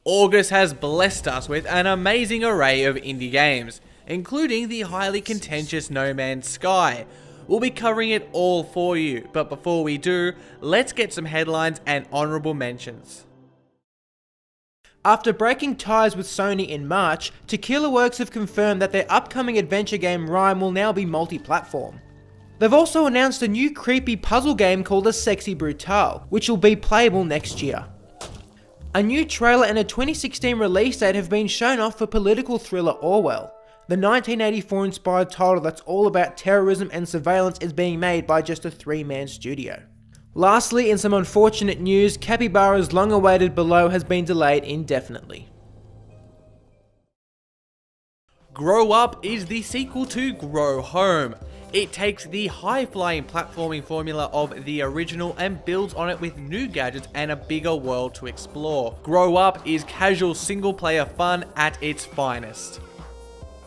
August has blessed us with an amazing array of indie games, including the highly contentious No Man's Sky. We'll be covering it all for you, but before we do, let's get some headlines and honourable mentions. After breaking ties with Sony in March, Tequila Works have confirmed that their upcoming adventure game Rime will now be multi-platform. They've also announced a new creepy puzzle game called A Sexy Brutale, which will be playable next year. A new trailer and a 2016 release date have been shown off for political thriller Orwell. The 1984 inspired title that's all about terrorism and surveillance is being made by just a 3-man studio. Lastly, in some unfortunate news, Capybara's long-awaited Below has been delayed indefinitely. Grow Up is the sequel to Grow Home. It takes the high-flying platforming formula of the original and builds on it with new gadgets and a bigger world to explore. Grow Up is casual single-player fun at its finest.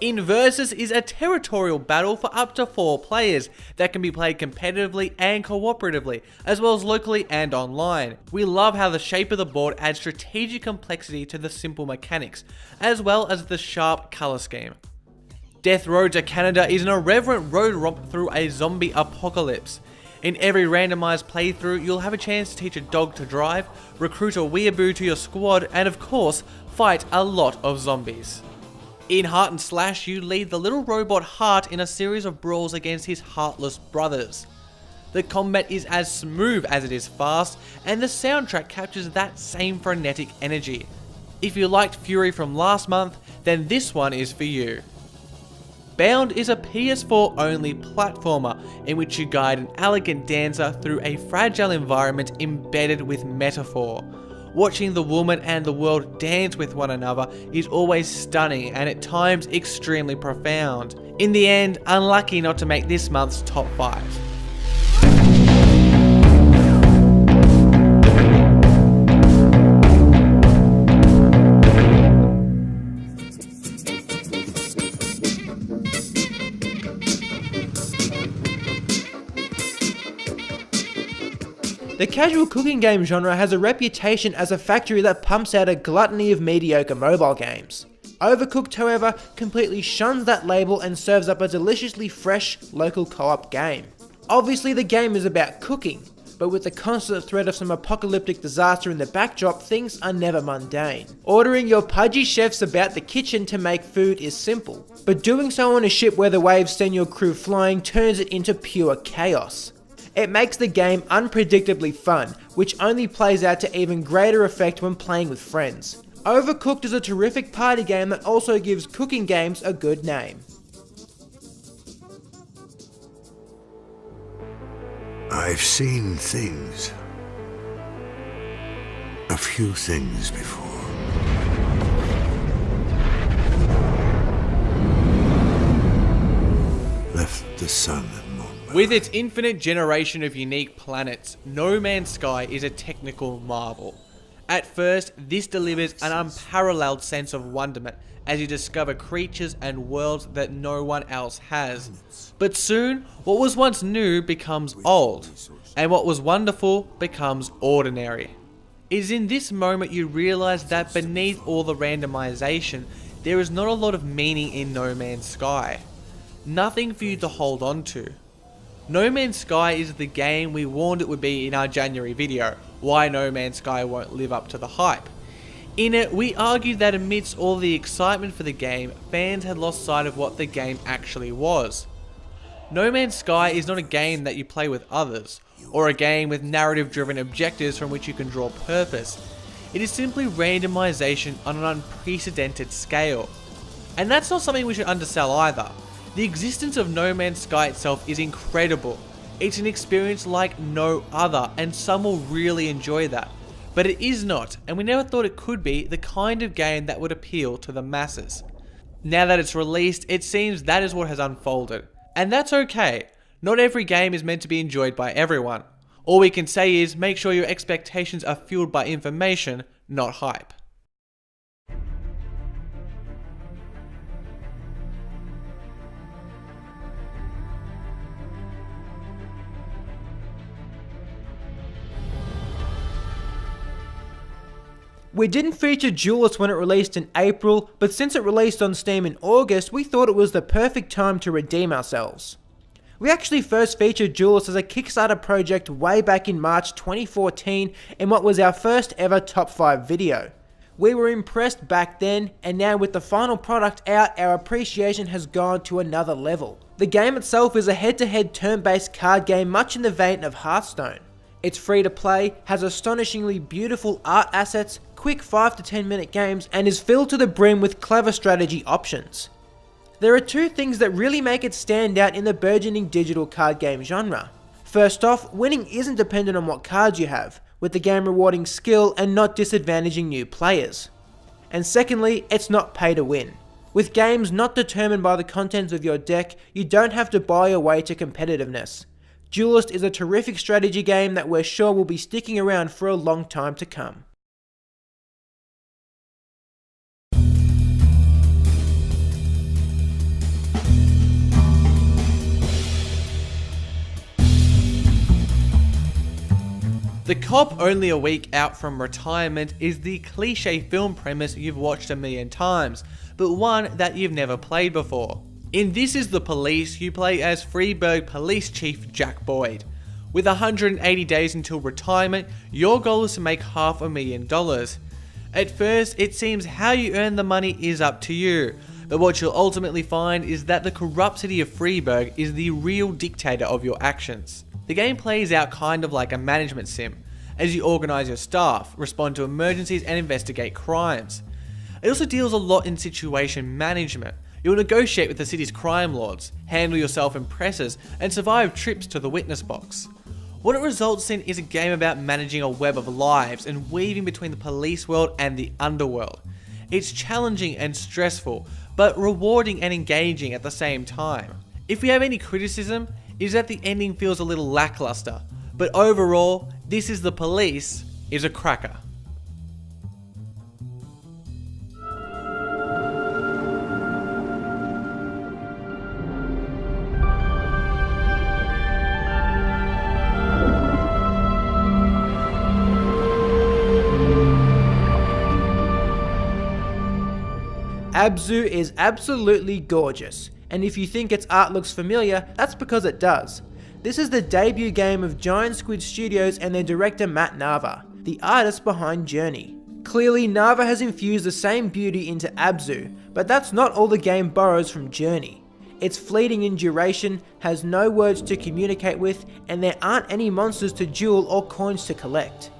Inversus is a territorial battle for up to 4 players that can be played competitively and cooperatively, as well as locally and online. We love how the shape of the board adds strategic complexity to the simple mechanics, as well as the sharp colour scheme. Death Road to Canada is an irreverent road romp through a zombie apocalypse. In every randomized playthrough, you'll have a chance to teach a dog to drive, recruit a weeaboo to your squad, and of course, fight a lot of zombies. In Heart and Slash, you lead the little robot Heart in a series of brawls against his heartless brothers. The combat is as smooth as it is fast, and the soundtrack captures that same frenetic energy. If you liked Fury from last month, then this one is for you. Bound is a PS4 only platformer in which you guide an elegant dancer through a fragile environment embedded with metaphor. Watching the woman and the world dance with one another is always stunning and at times extremely profound. In the end, unlucky not to make this month's top 5. The casual cooking game genre has a reputation as a factory that pumps out a gluttony of mediocre mobile games. Overcooked, however, completely shuns that label and serves up a deliciously fresh, local co-op game. Obviously the game is about cooking, but with the constant threat of some apocalyptic disaster in the backdrop, things are never mundane. Ordering your pudgy chefs about the kitchen to make food is simple, but doing so on a ship where the waves send your crew flying turns it into pure chaos. It makes the game unpredictably fun, which only plays out to even greater effect when playing with friends. Overcooked is a terrific party game that also gives cooking games a good name. I've seen things. A few things before. Left the sun and moon. With its infinite generation of unique planets, No Man's Sky is a technical marvel. At first, this delivers an unparalleled sense of wonderment as you discover creatures and worlds that no one else has. But soon, what was once new becomes old, and what was wonderful becomes ordinary. It is in this moment you realize that beneath all the randomization, there is not a lot of meaning in No Man's Sky. Nothing for you to hold on to. No Man's Sky is the game we warned it would be in our January video, why No Man's Sky won't live up to the hype. In it, we argued that amidst all the excitement for the game, fans had lost sight of what the game actually was. No Man's Sky is not a game that you play with others, or a game with narrative-driven objectives from which you can draw purpose. It is simply randomization on an unprecedented scale. And that's not something we should undersell either. The existence of No Man's Sky itself is incredible. It's an experience like no other, and some will really enjoy that. But it is not, and we never thought it could be, the kind of game that would appeal to the masses. Now that it's released, it seems that is what has unfolded. And that's okay. Not every game is meant to be enjoyed by everyone. All we can say is make sure your expectations are fueled by information, not hype. We didn't feature Duelist when it released in April, but since it released on Steam in August, we thought it was the perfect time to redeem ourselves. We actually first featured Duelist as a Kickstarter project way back in March 2014 in what was our first ever top 5 video. We were impressed back then, and now with the final product out, our appreciation has gone to another level. The game itself is a head-to-head turn-based card game much in the vein of Hearthstone. It's free to play, has astonishingly beautiful art assets, quick 5 to 10 minute games, and is filled to the brim with clever strategy options. There are two things that really make it stand out in the burgeoning digital card game genre. First off, winning isn't dependent on what cards you have, with the game rewarding skill and not disadvantaging new players. And secondly, it's not pay to win. With games not determined by the contents of your deck, you don't have to buy your way to competitiveness. Duelist is a terrific strategy game that we're sure will be sticking around for a long time to come. The cop only a week out from retirement is the cliche film premise you've watched a million times, but one that you've never played before. In This Is the Police, you play as Freeburg Police Chief Jack Boyd. With 180 days until retirement, your goal is to make $500,000. At first, it seems how you earn the money is up to you, but what you'll ultimately find is that the corrupt city of Freeburg is the real dictator of your actions. The game plays out kind of like a management sim, as you organise your staff, respond to emergencies and investigate crimes. It also deals a lot in situation management. You'll negotiate with the city's crime lords, handle your self-impressors, and survive trips to the witness box. What it results in is a game about managing a web of lives and weaving between the police world and the underworld. It's challenging and stressful, but rewarding and engaging at the same time. If we have any criticism, is that the ending feels a little lackluster, but overall, This Is the Police is a cracker. Abzu is absolutely gorgeous, and if you think its art looks familiar, that's because it does. This is the debut game of Giant Squid Studios and their director Matt Nava, the artist behind Journey. Clearly, Nava has infused the same beauty into Abzu, but that's not all the game borrows from Journey. It's fleeting in duration, has no words to communicate with, and there aren't any monsters to duel or coins to collect.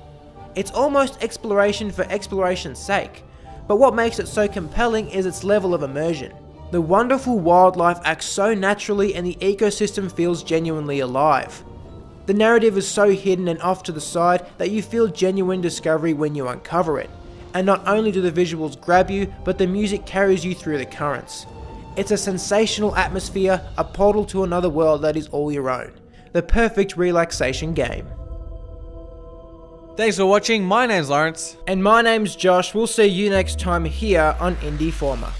It's almost exploration for exploration's sake, but what makes it so compelling is its level of immersion. The wonderful wildlife acts so naturally and the ecosystem feels genuinely alive. The narrative is so hidden and off to the side that you feel genuine discovery when you uncover it. And not only do the visuals grab you, but the music carries you through the currents. It's a sensational atmosphere, a portal to another world that is all your own. The perfect relaxation game. Thanks for watching, my name's Lawrence. And my name's Josh, we'll see you next time here on Indie Forma.